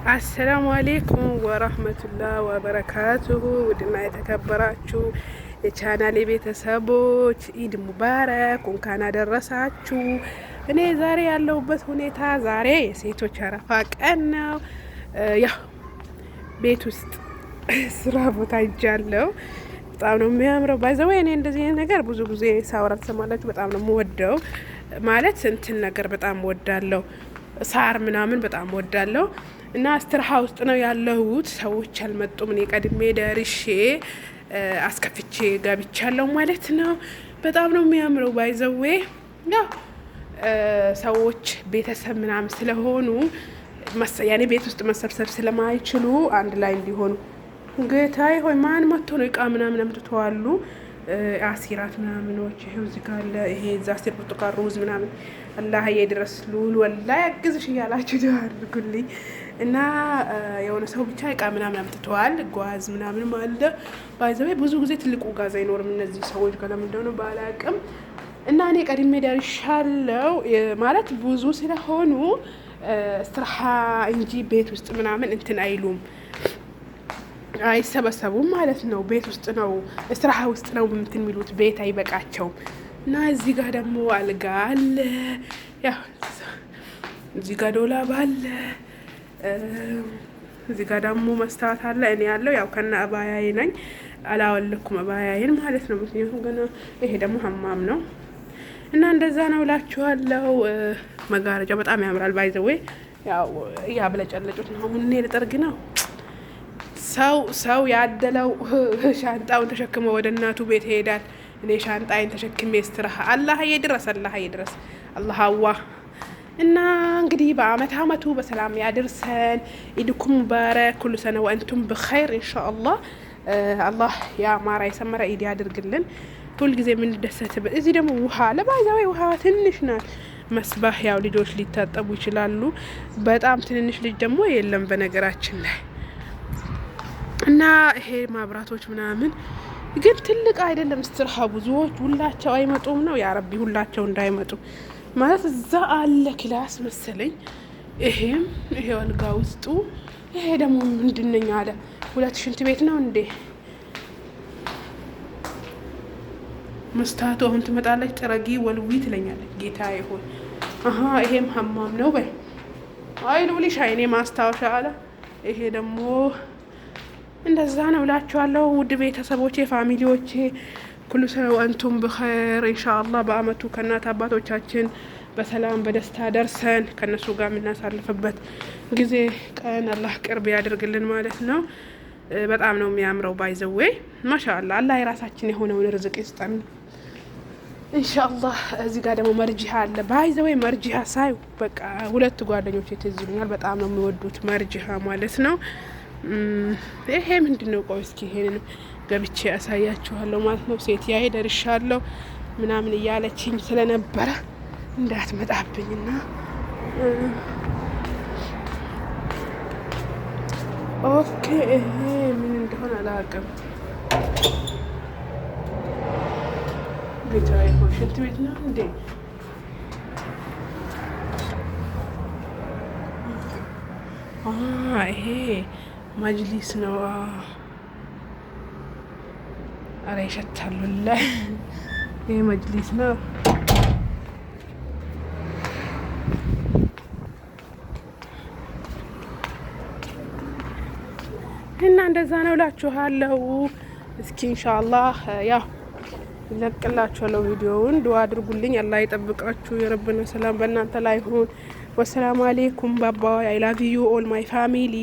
አሰላሙ አሌይኩም ወራህመቱላህ ወበረካቱሁ። ውድና የተከበራችሁ የቻናሌ ቤተሰቦች ኢድ ሙባረክ፣ እንኳን አደረሳችሁ። እኔ ዛሬ ያለሁበት ሁኔታ ዛሬ የሴቶች አረፋ ቀን ነው። ያው ቤት ውስጥ ስራ ቦታ ይጃለው። በጣም ነው የሚያምረው። ባይዘው እኔ እንደዚህ ነገር ብዙ ጊዜ ሳወራ ትሰማላችሁ። በጣም ነው የምወደው ማለት እንትን ነገር በጣም ወዳለው ሳር ምናምን በጣም ወዳለው እና እስትርሃ ውስጥ ነው ያለሁት። ሰዎች አልመጡም። እኔ ቀድሜ ደርሼ አስከፍቼ ገብቻለሁ ማለት ነው። በጣም ነው የሚያምረው። ባይዘዌ ያው ሰዎች ቤተሰብ ምናምን ስለሆኑ ያኔ ቤት ውስጥ መሰብሰብ ስለማይችሉ አንድ ላይ እንዲሆኑ ጌታዬ ሆይ ማን መጥቶ ነው እቃ ምናምን አምጥተዋሉ። አሲራት ምናምኖች ይሄው እዚህ ጋር አለ። ይሄ እዛ ስር ብርቱካን ሩዝ ምናምን አላህ ይድረስ ሉል ወላሂ ያግዝሽ እያላችሁ ዱአ አድርጉልኝ። እና የሆነ ሰው ብቻ እቃ ምናምን አምጥተዋል። ጓዝ ምናምን አለ። ባይዘው ብዙ ጊዜ ትልቁ ጋዝ አይኖርም እነዚህ ሰዎች ጋር ለምን እንደሆነ ባላቅም። እና እኔ ቀድሜ ደርሻለሁ ማለት ብዙ ስለሆኑ እስትራሃ እንጂ ቤት ውስጥ ምናምን እንትን አይሉም አይሰበሰቡም ማለት ነው። ቤት ውስጥ ነው እስትራሃ ውስጥ ነው እንትን የሚሉት፣ ቤት አይበቃቸውም። እና እዚህ ጋር ደግሞ አልጋ አለ። ያው እዚህ ጋር ዶላብ አለ። እዚህ ጋር ደግሞ መስታወት አለ። እኔ ያለው ያው ከነ አባያዬ ነኝ። አላወለኩም አባያዬን ማለት ነው። ምክንያቱም ገና ይሄ ደግሞ ሀማም ነው እና እንደዛ ነው እላችኋለሁ። መጋረጃ በጣም ያምራል። ባይዘዌ ያው እያብለጨለጩት ነው። አሁን እኔ ልጠርግ ነው። ሰው ያደለው ሻንጣውን ተሸክሞ ወደ እናቱ ቤት ይሄዳል። እኔ ሻንጣዬን ተሸክሜ እስትራሃ አላህ ይድረስ አላህ አዋ። እና እንግዲህ በአመት አመቱ በሰላም ያድርሰን። ኢድኩም ሙባረክ፣ ኩሉ ሰነ ወአንቱም በኸይር ኢንሻአላህ። አላህ ያማረ የሰመረ ኢድ ያድርግልን። ሁልጊዜ የምንደሰትበት። እዚህ ደግሞ ውሃ ለባይዛዊ ውሃ ትንሽ ናት። መስባህ ያው ልጆች ሊታጠቡ ይችላሉ። በጣም ትንንሽ ልጅ ደግሞ የለም በነገራችን ላይ። እና ይሄ ማብራቶች ምናምን ግን ትልቅ አይደለም። እስትርሃ ብዙዎች ሁላቸው አይመጡም ነው ያ ረቢ፣ ሁላቸው እንዳይመጡ ማለት እዛ አለ ክላስ መሰለኝ። ይሄ አልጋ ውስጡ ይሄ ደግሞ ምንድነኝ አለ 2 ሽንት ቤት ነው እንዴ? መስታቱ አሁን ትመጣለች። ጥረጊ ወልዊ ትለኛለች። ጌታ ይሁን። ይሄም ሀማም ነው በይ አይሉልሽ አይኔ ማስታወሻ አለ። ይሄ ደግሞ እንደዛ ነው እላችኋለሁ። ውድ ቤተሰቦቼ ፋሚሊዎቼ ኩሉ ሰነ ወአንቱም በኸይር ኢንሻአላህ። በአመቱ ከእናት አባቶቻችን በሰላም በደስታ ደርሰን ከነሱ ጋር የምናሳልፍበት ጊዜ ቀን አላህ ቅርብ ያደርግልን ማለት ነው። በጣም ነው የሚያምረው። ባይዘዌ ማሻአላህ አላህ የራሳችን የሆነውን ርዝቅ ይስጠን ኢንሻአላህ። እዚህ ጋር ደግሞ መርጂሃ አለ። ባይዘዌ መርጂሃ ሳይ በቃ ሁለት ጓደኞች ትዝ ይሉኛል። በጣም ነው የሚወዱት መርጂሃ ማለት ነው። ይሄ ምንድነው? ቆይ እስኪ ይሄንን ገብቼ ያሳያችኋለሁ ማለት ነው። ሴትያዬ ደርሻለሁ ምናምን እያለችኝ ስለነበረ እንዳትመጣብኝና ኦኬ። ይሄ ምን እንደሆነ አላውቅም። ቤት አይሆን ሽንት ቤት ነው እንዴ? ይሄ መጅሊስ ነው። አረ ይሸታል ወላሂ። ይሄ መጅሊስ ነው። እና እንደዛ ነው እላችኋለሁ። እስኪ ኢንሻአላህ ያው ለቅላችኋለሁ ቪዲዮውን። ዱአ አድርጉልኝ። አላህ ይጠብቃችሁ። የረብና ሰላም በእናንተ ላይ ይሁን። ወሰላሙ አለይኩም ባባ። አይ ላቭ ዩ ኦል ማይ ፋሚሊ